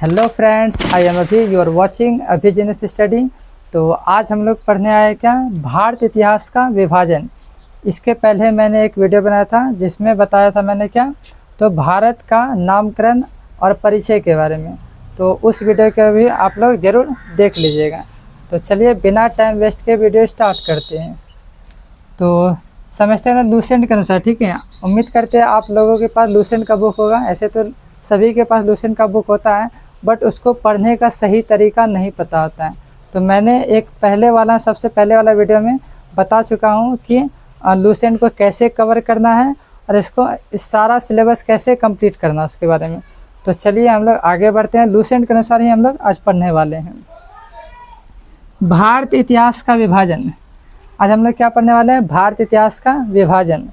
Hello friends, I am अभी, you are watching अभिजीनियस study. तो आज हम लोग पढ़ने आए क्या, भारत इतिहास का विभाजन। इसके पहले मैंने एक वीडियो बनाया था जिसमें बताया था मैंने क्या, तो भारत का नामकरण और परिचय के बारे में। तो उस वीडियो को भी आप लोग ज़रूर देख लीजिएगा। तो चलिए बिना टाइम वेस्ट के वीडियो स्टार्ट करते हैं। तो समझते हैं ना लूसेंट के अनुसार, ठीक है। उम्मीद करते हैं आप लोगों के पास लूसेंट का बुक होगा। ऐसे तो सभी के पास लूसेंट का बुक होता है, बट उसको पढ़ने का सही तरीका नहीं पता होता है। तो मैंने एक सबसे पहले वाला वीडियो में बता चुका हूँ कि लूसेंट को कैसे कवर करना है और इसको इस सारा सिलेबस कैसे कंप्लीट करना है उसके बारे में। तो चलिए हम लोग आगे बढ़ते हैं। लूसेंट के अनुसार ही हम लोग आज पढ़ने वाले हैं। भारत इतिहास का विभाजन। आज हम लोग क्या पढ़ने वाले हैं, भारत इतिहास का विभाजन।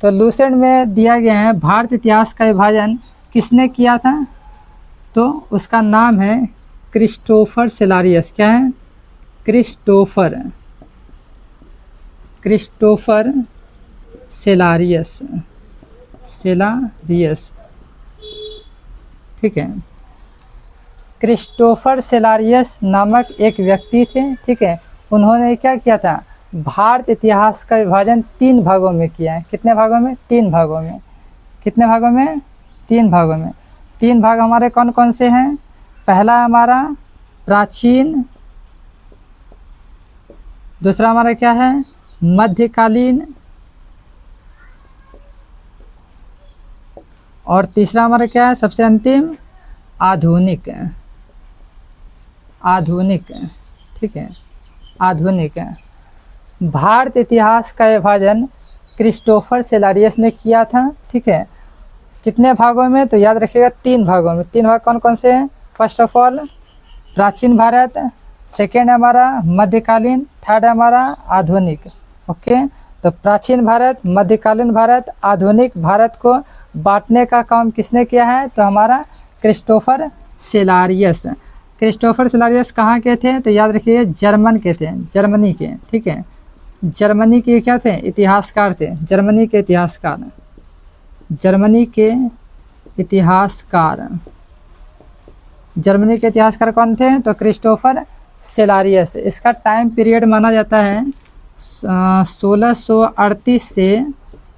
तो लूसेंट में दिया गया है भारत इतिहास का विभाजन किसने किया था, तो उसका नाम है क्रिस्टोफर सेलारियस। क्या है, क्रिस्टोफर सेलारियस, ठीक है। क्रिस्टोफर सेलारियस नामक एक व्यक्ति थे, ठीक है। उन्होंने क्या किया था, भारत इतिहास का विभाजन 3 भागों में किया है। कितने भागों में, 3 भागों में। कितने भागों में, 3 भागों में। 3 भाग हमारे कौन कौन से हैं, पहला हमारा प्राचीन, दूसरा हमारा क्या है मध्यकालीन, और तीसरा हमारा क्या है सबसे अंतिम आधुनिक, ठीक है, आधुनिक। भारत इतिहास का विभाजन क्रिस्टोफर सेलारियस ने किया था, ठीक है। कितने भागों में, तो याद रखिएगा 3 भागों में। 3 भाग कौन कौन से हैं, फर्स्ट ऑफ ऑल प्राचीन भारत, सेकेंड हमारा मध्यकालीन, थर्ड हमारा आधुनिक। ओके, तो प्राचीन भारत, मध्यकालीन भारत, आधुनिक भारत को बांटने का काम किसने किया है, तो हमारा क्रिस्टोफर सेलारियस। क्रिस्टोफर सेलारियस कहाँ के थे, तो याद रखिए जर्मन के थे, जर्मनी के, ठीक है। जर्मनी के क्या थे, इतिहासकार थे, जर्मनी के इतिहासकार, जर्मनी के इतिहासकार। जर्मनी के इतिहासकार कौन थे, तो क्रिस्टोफर सेलारियस। इसका टाइम पीरियड माना जाता है 1638 से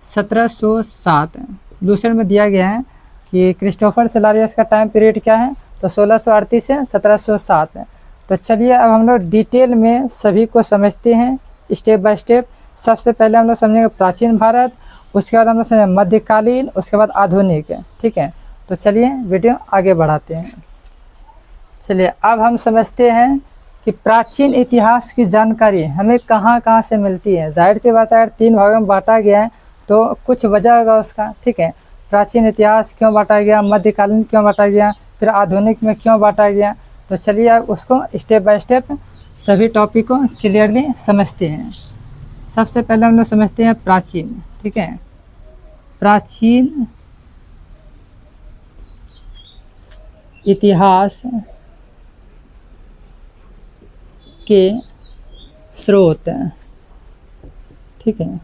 1707। लूसेंट में दिया गया है कि क्रिस्टोफर सेलारियस का टाइम पीरियड क्या है, तो 1638 से 1707 है। तो चलिए अब हम लोग डिटेल में सभी को समझते हैं स्टेप बाय स्टेप। सबसे पहले हम लोग समझेंगे प्राचीन भारत, उसके बाद हम लोग समझेंगे मध्यकालीन, उसके बाद आधुनिक, ठीक है। तो चलिए वीडियो आगे बढ़ाते हैं। चलिए अब हम समझते हैं कि प्राचीन इतिहास की जानकारी हमें कहाँ कहाँ से मिलती है। जाहिर सी बात है अगर 3 भागों में बांटा गया है तो कुछ वजह होगा उसका, ठीक है। प्राचीन इतिहास क्यों बांटा गया, मध्यकालीन क्यों बांटा गया, फिर आधुनिक में क्यों बांटा गया। तो चलिए अब उसको स्टेप बाय स्टेप सभी टॉपिक को क्लियरली समझते हैं। सबसे पहले हम लोग समझते हैं प्राचीन, ठीक है। प्राचीन इतिहास के स्रोत, ठीक है।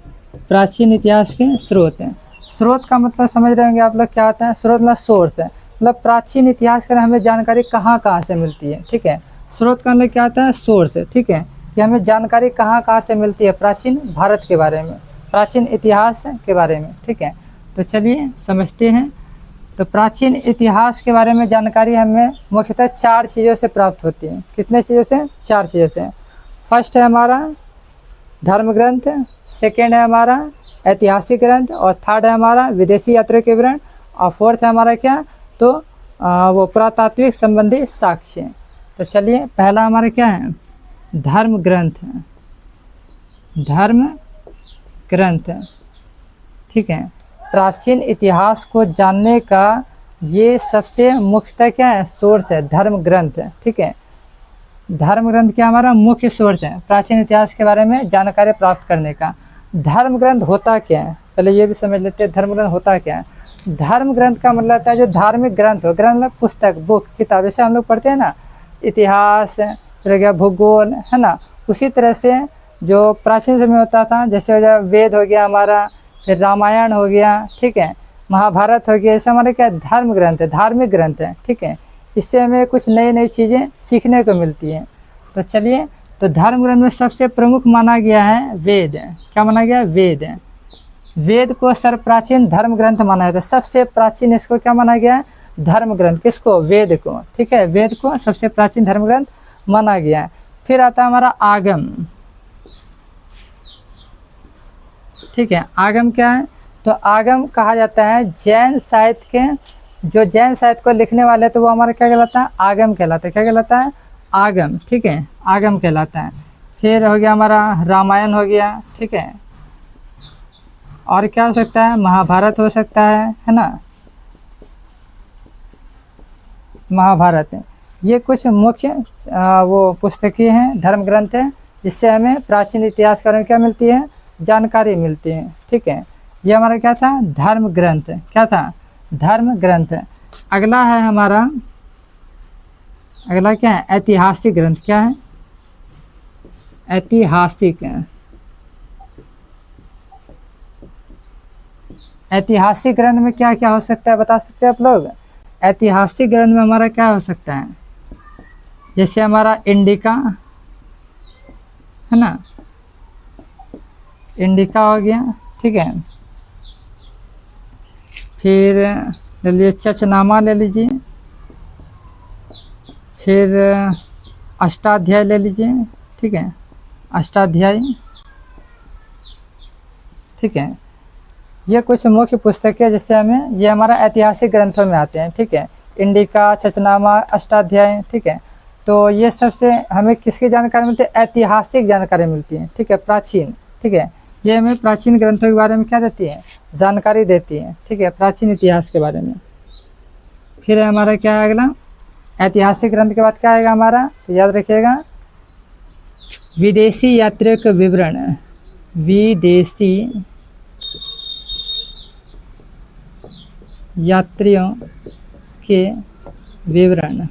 प्राचीन इतिहास के स्रोत हैं। स्रोत का मतलब समझ रहे होंगे आप लोग क्या होता है, स्रोत मतलब सोर्स है। मतलब प्राचीन इतिहास के हमें जानकारी कहाँ कहाँ से मिलती है, ठीक है। स्रोत का मतलब क्या होता है, सोर्स है, ठीक है। कि हमें जानकारी कहाँ कहाँ से मिलती है प्राचीन भारत के बारे में, प्राचीन इतिहास के बारे में, ठीक है। तो चलिए समझते हैं। तो प्राचीन इतिहास के बारे में जानकारी हमें मुख्यतः 4 चीज़ों से प्राप्त होती है। कितने चीज़ों से, 4 चीज़ों से। फर्स्ट है हमारा धर्म ग्रंथ, सेकेंड है हमारा ऐतिहासिक ग्रंथ, और थर्ड है हमारा विदेशी यात्रियों के विवरण, और फोर्थ है हमारा क्या, तो वो पुरातात्विक संबंधी साक्ष्य। तो चलिए पहला हमारा क्या है, धर्म ग्रंथ, धर्म ग्रंथ, ठीक है। प्राचीन इतिहास को जानने का ये सबसे मुख्यतः क्या है, सोर्स है, धर्म ग्रंथ, ठीक है। धर्म ग्रंथ क्या हमारा मुख्य सोर्स है प्राचीन इतिहास के बारे में जानकारी प्राप्त करने का। धर्म ग्रंथ होता क्या है, पहले ये भी समझ लेते हैं धर्म ग्रंथ होता क्या है। धर्म ग्रंथ का मतलब होता है जो धार्मिक ग्रंथ हो, ग्रंथ मतलब पुस्तक, बुक, किताब। जैसे हम लोग पढ़ते हैं ना इतिहास, फिर गया भूगोल, है ना। उसी तरह से जो प्राचीन समय होता था, जैसे हो गया वेद हो गया हमारा, फिर रामायण हो गया, ठीक है, महाभारत हो गया, ऐसे हमारे क्या धर्म ग्रंथ है, धार्मिक ग्रंथ है, ठीक है। इससे हमें कुछ नई नई चीज़ें सीखने को मिलती हैं। तो चलिए, तो धर्म ग्रंथ में सबसे प्रमुख माना गया है वेद। क्या माना गया है? वेद। वेद को सर्वप्राचीन धर्म ग्रंथ माना जाता है। सबसे प्राचीन इसको क्या माना गया है? धर्म ग्रंथ। किसको? वेद को। ठीक है, वेद को सबसे प्राचीन धर्म ग्रंथ माना गया है। फिर आता है हमारा आगम। ठीक है, आगम क्या है? तो आगम कहा जाता है जैन साहित्य के, जो जैन साहित्य को लिखने वाले तो वो हमारा क्या कहलाता है? आगम कहलाता है। क्या कहलाता है? आगम। ठीक है, आगम कहलाता है। फिर हो गया हमारा रामायण हो गया। ठीक है, और क्या हो सकता है? महाभारत हो सकता है ना, महाभारत। ये कुछ मुख्य वो पुस्तकें हैं, धर्म ग्रंथ हैं, जिससे हमें प्राचीन इतिहास के बारे में क्या मिलती है? जानकारी मिलती है। ठीक है, ये हमारा क्या था? धर्म ग्रंथ। क्या था? धर्म ग्रंथ। अगला है हमारा, अगला क्या है? ऐतिहासिक ग्रंथ। क्या है? ऐतिहासिक। ऐतिहासिक ग्रंथ में क्या क्या हो सकता है, बता सकते हैं आप लोग? ऐतिहासिक ग्रंथ में हमारा क्या हो सकता है? जैसे हमारा इंडिका है ना, इंडिका हो गया। ठीक है, फिर ले लीजिए चचनामा ले लीजिए, फिर अष्टाध्याय ले लीजिए। ठीक है, अष्टाध्याय। ठीक है, ये कुछ मुख्य पुस्तकें जिससे हमें, ये हमारा ऐतिहासिक ग्रंथों में आते हैं। ठीक है, इंडिका, चचनामा, अष्टाध्याय। ठीक है, तो ये सबसे हमें किसकी जानकारी मिलती है? ऐतिहासिक जानकारी मिलती है। ठीक है, प्राचीन। ठीक है, ये हमें प्राचीन ग्रंथों के बारे में क्या देती है? जानकारी देती है। ठीक है, प्राचीन इतिहास के बारे में। फिर हमारा क्या है अगला? ऐतिहासिक ग्रंथ के बाद क्या आएगा हमारा? तो याद रखिएगा, विदेशी यात्रियों के विवरण। विदेशी यात्रियों के विवरण।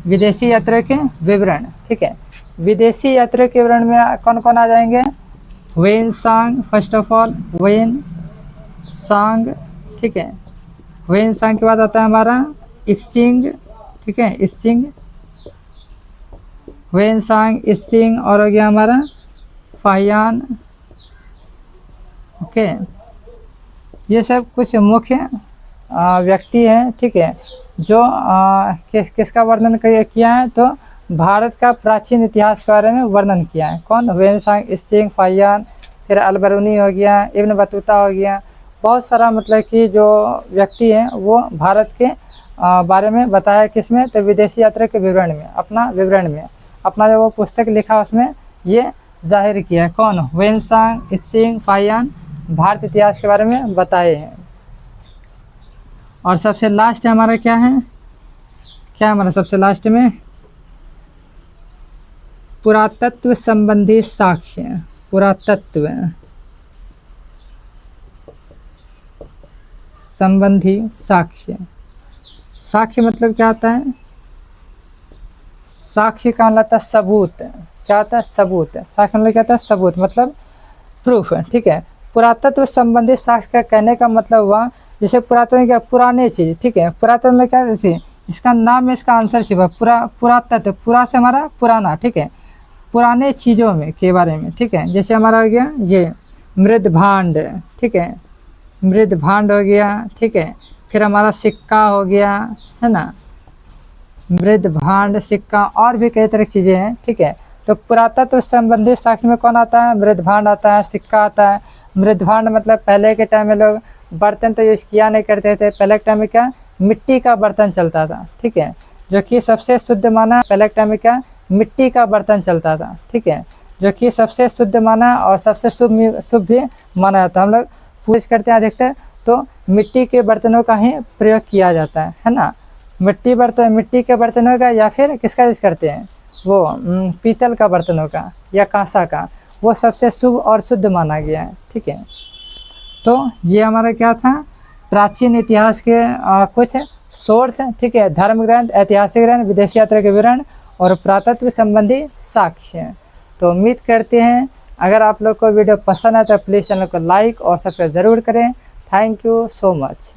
विदेशी यात्रियों के विवरण। ठीक है, विदेशी यात्रियों के विवरण में कौन कौन आ जाएंगे? Hiuen Tsang, first of all Hiuen Tsang. ठीक है, वेन सांग के बाद आता है हमारा इसिंग। ठीक है, इसिंग, वेन सांग, इसिंग, और हो गया हमारा फाहियान। ओके, ये सब कुछ मुख्य व्यक्ति हैं। ठीक है, जो किसका वर्णन किया है? तो भारत का प्राचीन इतिहास के बारे में वर्णन किया है। कौन? वेन सांग, इसिंग, फाहियान, फिर अलबरूनी हो गया, इब्न बतूता हो गया। बहुत सारा मतलब कि जो व्यक्ति हैं वो भारत के बारे में बताया। किसमें? तो विदेशी यात्रा के विवरण में, अपना विवरण में, अपना जो वो पुस्तक लिखा उसमें ये जाहिर किया है। कौन? वेन सांग, इसिंग, फाहियान भारत इतिहास के बारे में बताए हैं। और सबसे लास्ट हमारा क्या है? क्या हमारा सबसे लास्ट में? पुरातत्व संबंधी साक्ष्य। पुरातत्व संबंधी साक्ष्य। साक्ष्य मतलब क्या आता है? साक्ष्य का मतलब आता है सबूत। क्या आता है? सबूत। साक्ष्य मतलब क्या आता है? सबूत, मतलब प्रूफ। ठीक है, पुरातत्व संबंधी साक्ष्य का कहने का मतलब हुआ, जैसे पुरातन क्या? पुराने चीज़। ठीक है, पुरातन में क्या चीज़? इसका नाम में इसका आंसर छिपा। पुरातत्व, पूरा से हमारा पुराना। ठीक है, पुराने चीज़ों में के बारे में। ठीक है, जैसे हमारा हो गया ये मृदभांड। ठीक है, मृदभांड हो गया। ठीक है, फिर हमारा सिक्का हो गया, है ना, मृदभांड, सिक्का, और भी कई तरह की चीज़ें हैं। ठीक है, तो पुरातत्व संबंधी साक्ष्य में कौन आता है? मृदभांड आता है, सिक्का आता है। मृदभांड मतलब पहले के टाइम में लोग बर्तन तो यूज़ किया नहीं करते थे। पहले के टाइम में क्या? मिट्टी का बर्तन चलता था। ठीक है, जो कि सबसे शुद्ध माना। पहले के टाइम में क्या? मिट्टी का बर्तन चलता था। ठीक है, जो कि सबसे शुद्ध माना और सबसे शुभ भी माना जाता है। हम लोग पूछ करते हैं अधिकतर तो मिट्टी के बर्तनों का ही प्रयोग किया जाता है ना। मिट्टी के बर्तनों का, या फिर किसका यूज़ करते हैं? वो पीतल का बर्तनों का या कांसा का, वो सबसे शुभ और शुद्ध माना गया है। ठीक है, तो ये हमारा क्या था? प्राचीन इतिहास के कुछ सोर्स। ठीक है, धर्म ग्रंथ, ऐतिहासिक ग्रंथ, विदेशी यात्रा के विवरण और पुरातत्व संबंधी साक्ष्य। तो उम्मीद करते हैं अगर आप लोग को वीडियो पसंद है तो प्लीज़ चैनल को लाइक और सब्सक्राइब ज़रूर करें। Thank you so much.